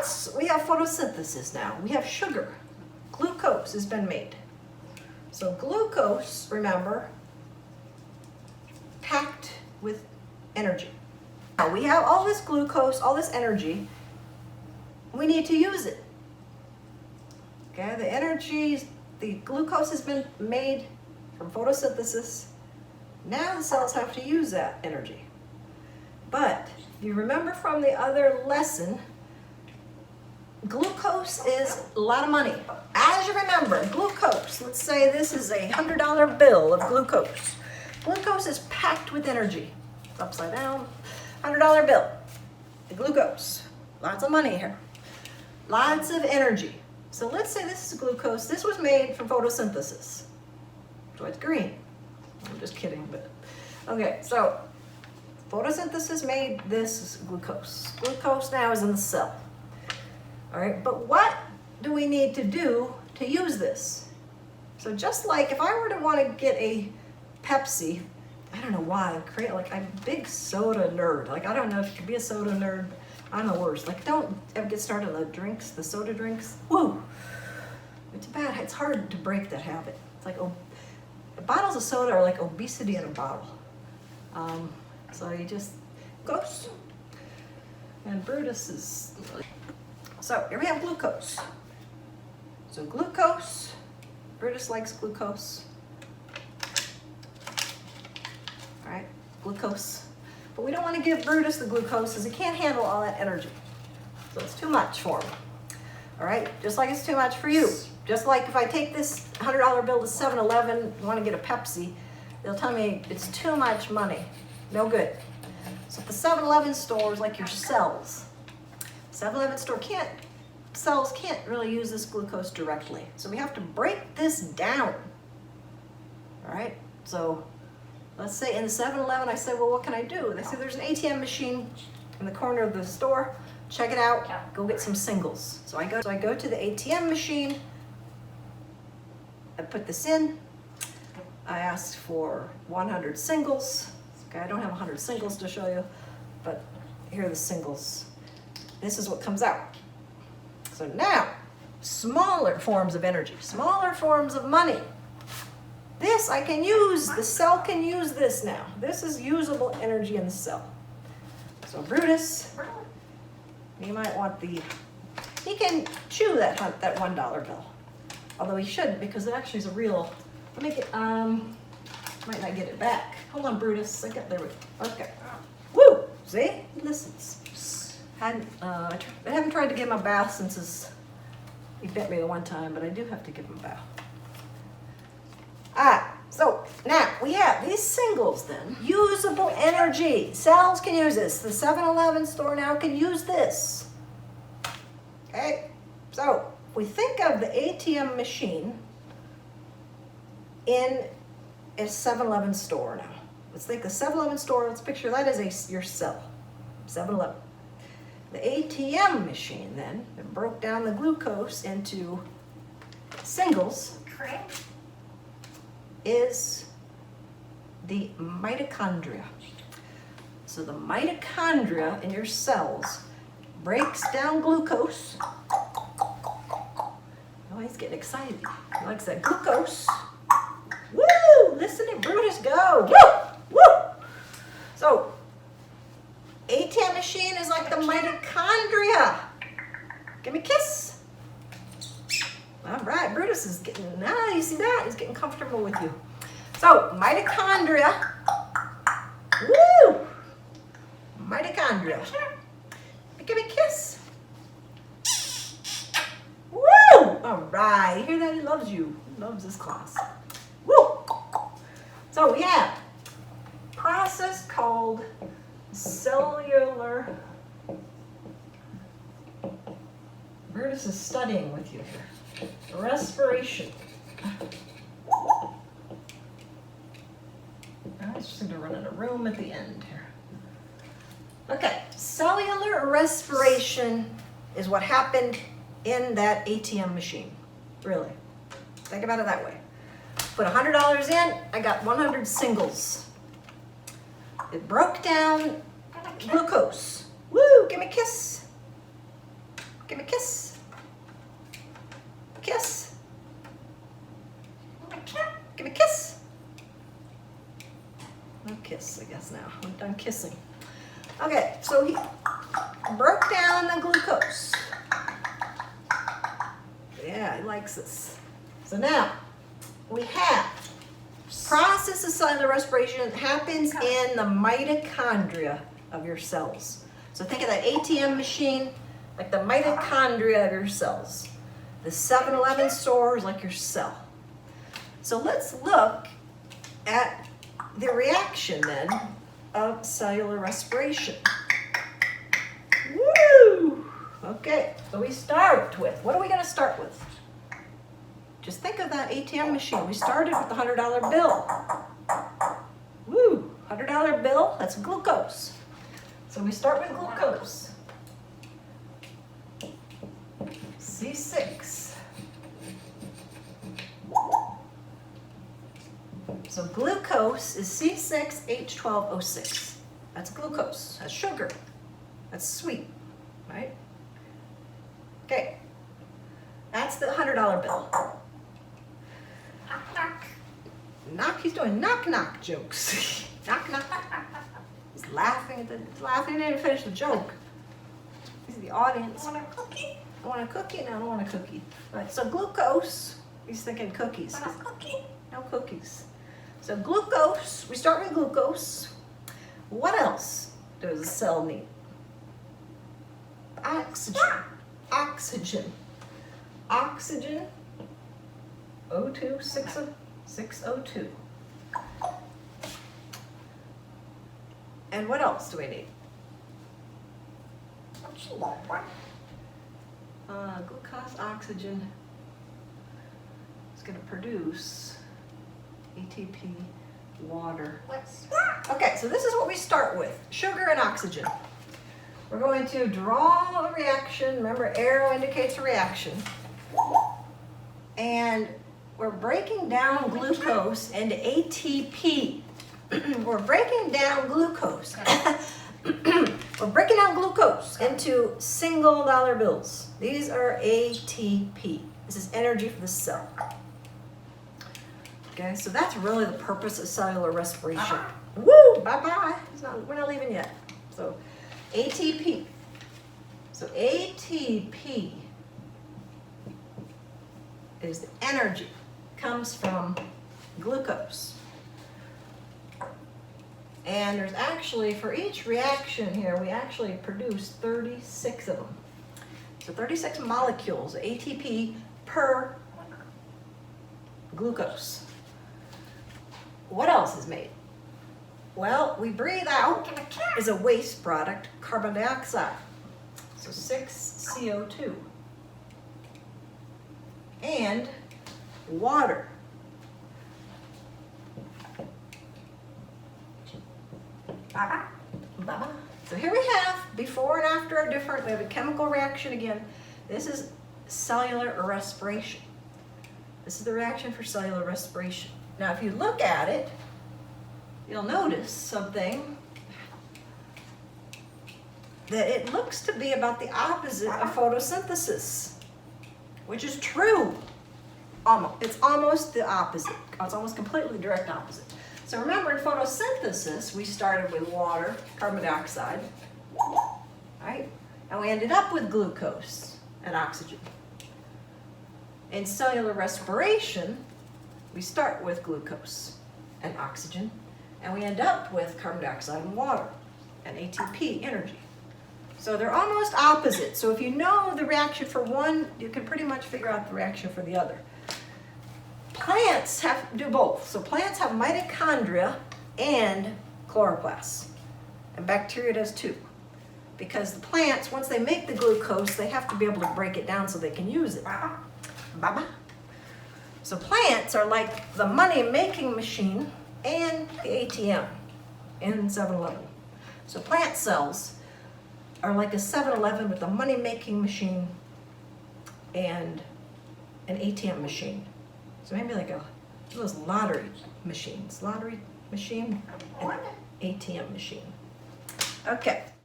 once we have photosynthesis now, we have sugar. Glucose has been made. So glucose, remember, packed with energy. Now we have all this glucose, all this energy. We need to use it. Okay, the energy, the glucose has been made from photosynthesis. Now the cells have to use that energy. But you remember from the other lesson, glucose is a lot of money. As you remember, glucose, let's say this is a $100 bill of glucose. Glucose is packed with energy. It's upside down. $100 bill. The glucose. Lots of money here. Lots of energy. So let's say this is glucose. This was made from photosynthesis. So it's green. I'm just kidding, but okay, so photosynthesis made this glucose. Glucose now is in the cell. All right, but what do we need to do to use this? So just like if I were to want to get a Pepsi, I don't know why, I'm a big soda nerd. Like, I don't know if you can be a soda nerd. I'm the worst. Like, don't ever get started on the drinks, the soda drinks. Woo! It's bad. It's hard to break that habit. It's like, bottles of soda are like obesity in a bottle. So you just goes. And Brutus is. So here we have glucose. So glucose, Brutus likes glucose. All right, glucose. But we don't want to give Brutus the glucose because he can't handle all that energy. So it's too much for him. All right, just like it's too much for you. Just like if I take this $100 bill to 7-Eleven, want to get a Pepsi, they'll tell me it's too much money. No good. So the 7-Eleven store is like your cells. 7-Eleven store cells can't really use this glucose directly. So we have to break this down. All right, so let's say in the 7-Eleven, I say, well, what can I do? They say there's an ATM machine in the corner of the store. Check it out, go get some singles. So I go to the ATM machine, I put this in, I ask for 100 singles. Okay, I don't have 100 singles to show you, but here are the singles. This is what comes out. So now, smaller forms of energy, smaller forms of money. This I can use, the cell can use this now. This is usable energy in the cell. So Brutus, you might want he can chew that $1 bill. Although he shouldn't, because it actually is a real, might not get it back. Hold on, Brutus, there we go. Okay. Woo, see, he listens. I haven't tried to give him a bath since he bit me the one time, but I do have to give him a bath. So now we have these singles then. Usable energy. Cells can use this. The 7-Eleven store now can use this. Okay, so if we think of the ATM machine in a 7-Eleven store now. Let's think the 7-Eleven store, let's picture that as your cell, 7-Eleven. The ATM machine then, it broke down the glucose into singles, is the mitochondria. So the mitochondria in your cells breaks down glucose. Oh, he's getting excited. He likes that glucose. Woo! Listen to Brutus go. Woo! Woo! So, ATM machine is like the mitochondria. Give me a kiss. All right, Brutus is getting, you see that? He's getting comfortable with you. So, mitochondria. Woo! Mitochondria. Give me a kiss. Woo! All right, you hear that? He loves you. He loves this class. Woo! So we have a process called cellular. Brutus is studying with you here. Respiration. I just need to run in a room at the end here. Okay, cellular respiration is what happened in that ATM machine. Really. Think about it that way. Put $100 in, I got 100 singles. It broke down glucose. Woo, give me a kiss. Give me me a kiss. Kiss. Give me a kiss. No kiss, I guess now. I'm done kissing. Okay, so he broke down the glucose. Yeah, he likes this. So now we have process of cellular respiration that happens in the mitochondria of your cells. So think of that ATM machine like the mitochondria of your cells. The 7-Eleven store is like your cell. So let's look at the reaction then of cellular respiration. Woo! Okay, so we start with, what are we going to start with? Just think of that ATM machine. We started with the $100 bill. Woo! $100 bill, that's glucose. So we start with glucose. C6. So glucose is C6H12O6. That's glucose. That's sugar. That's sweet, right? Okay. That's the $100 bill. Knock. He's doing knock jokes. Knock. He's laughing. He's laughing. He didn't even finish the joke. He's the audience. Want a cookie? I want a cookie? No, I don't want a cookie. All right, so glucose, he's thinking cookies. Want a cookie? No cookies. So glucose, we start with glucose. What else does a cell need? Oxygen. Oxygen. O2, 6O2. And what else do we need? Glucose, oxygen is going to produce ATP, water. Okay, so this is what we start with, sugar and oxygen. We're going to draw a reaction. Remember, arrow indicates a reaction. And we're breaking down glucose into ATP. We're breaking down glucose. We're breaking down glucose into single dollar bills. These are ATP. This is energy for the cell. Okay, so that's really the purpose of cellular respiration. Woo! Bye-bye. We're not leaving yet. So ATP. So ATP is the energy. Comes from glucose. And there's actually, for each reaction here, we actually produce 36 of them. So 36 molecules of ATP per glucose. What else is made? Well, we breathe out is a waste product, carbon dioxide. So 6CO2. And water. So here we have, before and after are different. We have a chemical reaction again. This is cellular respiration. This is the reaction for cellular respiration. Now, if you look at it, you'll notice something that it looks to be about the opposite of photosynthesis, which is true. It's almost the opposite. It's almost completely direct opposite. So remember, in photosynthesis, we started with water, carbon dioxide, right? And we ended up with glucose and oxygen. In cellular respiration, we start with glucose and oxygen, and we end up with carbon dioxide and water and ATP, energy. So they're almost opposite. So if you know the reaction for one, you can pretty much figure out the reaction for the other. Plants do both. So plants have mitochondria and chloroplasts. And bacteria does too. Because the plants, once they make the glucose, they have to be able to break it down so they can use it. Baba. So plants are like the money-making machine and the ATM in 7-Eleven. So plant cells are like a 7-Eleven with a money-making machine and an ATM machine. So maybe like those lottery machines. Lottery machine and ATM machine. Okay.